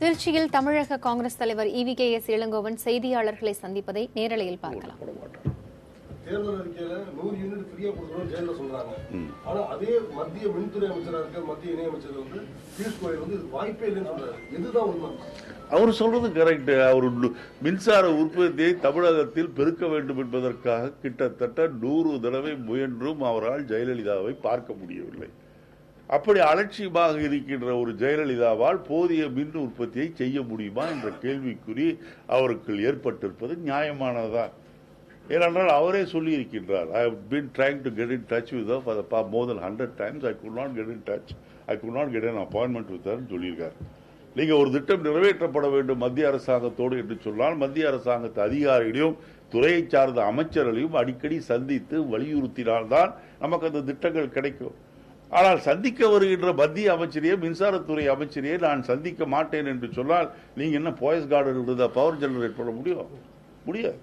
திருச்சியில் தமிழக காங்கிரஸ் தலைவர் EVKS இளங்கோவன் செய்தியாளர்களை சந்திப்பதை நேரலையில் பார்க்கலாம். தேர்தல் அறிக்கையில 100 யூனிட் ஃப்ரீயா கொடுக்கணும் ஜெயலலிதா சொல்றாங்க. ஆனா அதே மத்திய மின்துறை அமைச்சரா இருக்க மத்திய இணையமைச்சர் பியூஷ் கோயல் வாய்ப்பே இல்லைன்னு சொல்றாரு. இதுதான் உண்மை. அவர் சொல்றது கரெக்ட். அவர் மின்சார உற்பத்தியை தமிழகத்தில் பெருக்க வேண்டும் என்பதற்காக கிட்டத்தட்ட 100 தடவை முயன்றும் அவரால் ஜெயலலிதாவை பார்க்க முடியவில்லை. அப்படி அலட்சியமாக இருக்கின்ற ஒரு ஜெயலலிதாவால் போதிய மின் உற்பத்தியை செய்ய முடியுமா என்ற கேள்விக்குறி அவருக்கு ஏற்பட்டிருப்பது நியாயமானதுதான். ஏனென்றால் அவரே சொல்லி இருக்கின்றார், I have been trying to get in touch with her for the more than 100 times. I could not get in touch. I could not get an appointment with her சொல்லியிருக்கார். நீங்க ஒரு திட்டம் நிறைவேற்றப்பட வேண்டும் மத்திய அரசாங்கத்தோடு என்று சொன்னால் மத்திய அரசாங்கத்து அதிகாரிகளையும் துறையை சார்ந்த அமைச்சர்களையும் அடிக்கடி சந்தித்து வலியுறுத்தினால்தான் நமக்கு அந்த திட்டங்கள் கிடைக்கும். ஆனால் சந்திக்க வருகின்ற மத்திய அமைச்சரையே மின்சாரத்துறை அமைச்சரையே நான் சந்திக்க மாட்டேன் என்று சொன்னால் நீங்க என்ன போயஸ் கார்டன் இருந்தா பவர் ஜெனரேட் பண்ண முடியாது.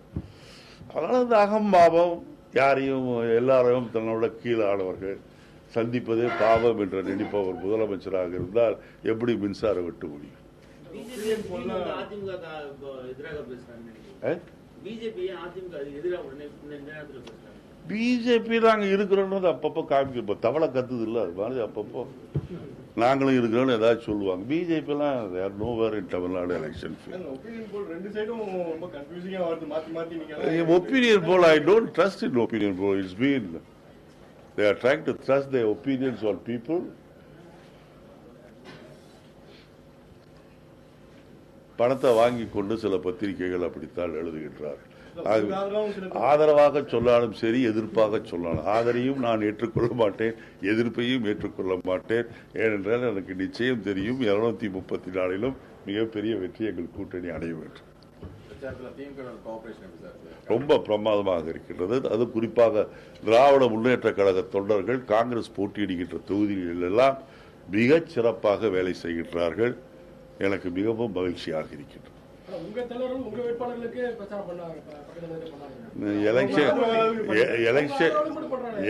அதனால இந்த அகம்பாவம் யாரையும் எல்லாரையும் தன்னோட கீழானவர்கள் சந்திப்பதே பாவம் என்று நினைப்பவர் முதலமைச்சராக இருந்தால் எப்படி மின்சாரம் வெட்ட முடியும்? பிஜேபி நாங்க இருக்கிறோம் அப்பப்போ காமிக்கிறோம். தவளை கத்துது இல்ல அது மாதிரி அப்பப்போ நாங்களும் இருக்கிறோம் ஏதாவது சொல்லுவாங்க. பிஜேபி எல்லாம் nowhere in Tamil Nadu election. Opinion pole I don't trust in opinion pole. It's been they are trying to thrust their opinions on people. பணத்தை வாங்கி கொண்டு சில பத்திரிகைகள் அப்படித்தான் எழுதுகின்றார்கள். ஆதரவாக சொன்னாலும் சரி எதிர்ப்பாக சொன்னாலும் ஆதரையும் நான் ஏற்றுக்கொள்ள மாட்டேன், எதிர்ப்பையும் ஏற்றுக்கொள்ள மாட்டேன். ஏனென்றால் எனக்கு நிச்சயம் தெரியும் 234 மிகப்பெரிய வெற்றி எங்கள் கூட்டணி அடைய வேண்டும். ரொம்ப பிரமாதமாக இருக்கின்றது. அது குறிப்பாக திராவிட முன்னேற்ற கழக தொண்டர்கள் காங்கிரஸ் போட்டியிடுகின்ற தொகுதிகளில் எல்லாம் மிகச் சிறப்பாக வேலை செய்கின்றார்கள். எனக்கு மிகவும் மகிழ்ச்சியாக இருக்கின்றது.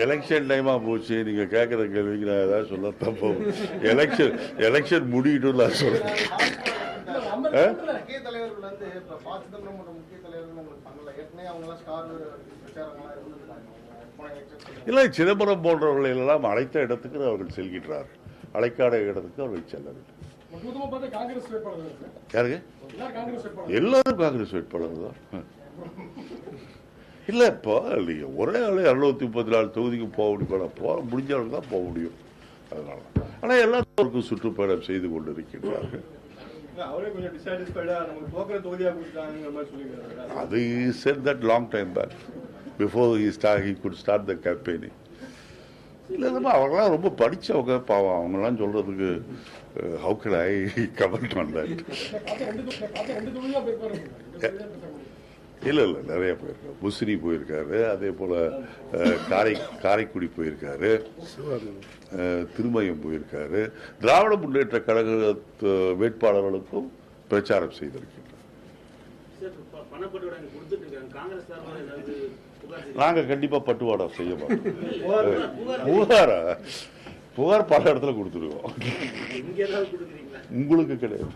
எலெக்ஷன் டைமா போச்சு. நீங்க கேட்கிற கேள்விக்கு நான் ஏதாவது சொல்ல தப்போம். எலெக்ஷன் முடியிட்டு நான் சொல்றேன். இல்லை, சிதம்பரம் போன்றவர்களை எல்லாம் அழைத்த இடத்துக்கு அவர்கள் செல்கின்றார்கள். அழைக்காத இடத்துக்கு அவர்கள் செல்லவில்லை. யாருங்க? எல்லாரும் காங்கிரஸ் வேட்பாளர் தான். இல்ல இப்போ ஒரே ஆளு 234 தொகுதிக்கு போக முடியும். முடிஞ்சவர்கள் தான் போக முடியும். அதனால ஆனா எல்லாருக்கும் சுற்றுப்பயணம் செய்து கொண்டிருக்கின்றார்கள். அது said that long time back before he could start the campaigning. இல்ல அவங்களாம் ரொம்ப படிச்சவங்க பாவம். அவங்கெல்லாம் சொல்றதுக்கு how can I comment on that? இல்ல நிறைய போயிருக்காரு. முசிறி போயிருக்காரு, அதே போல காரைக்குடி போயிருக்காரு, திருமயம் போயிருக்காரு. திராவிட முன்னேற்ற கழக வேட்பாளர்களுக்கும் பிரச்சாரம் செய்திருக்கின்றனர். நாங்க கண்டிப்பா பட்டுவாடா செய்ய மாட்டோம். புகார் பல இடத்துல கொடுத்துருவோம். உங்களுக்கு கிடையாது.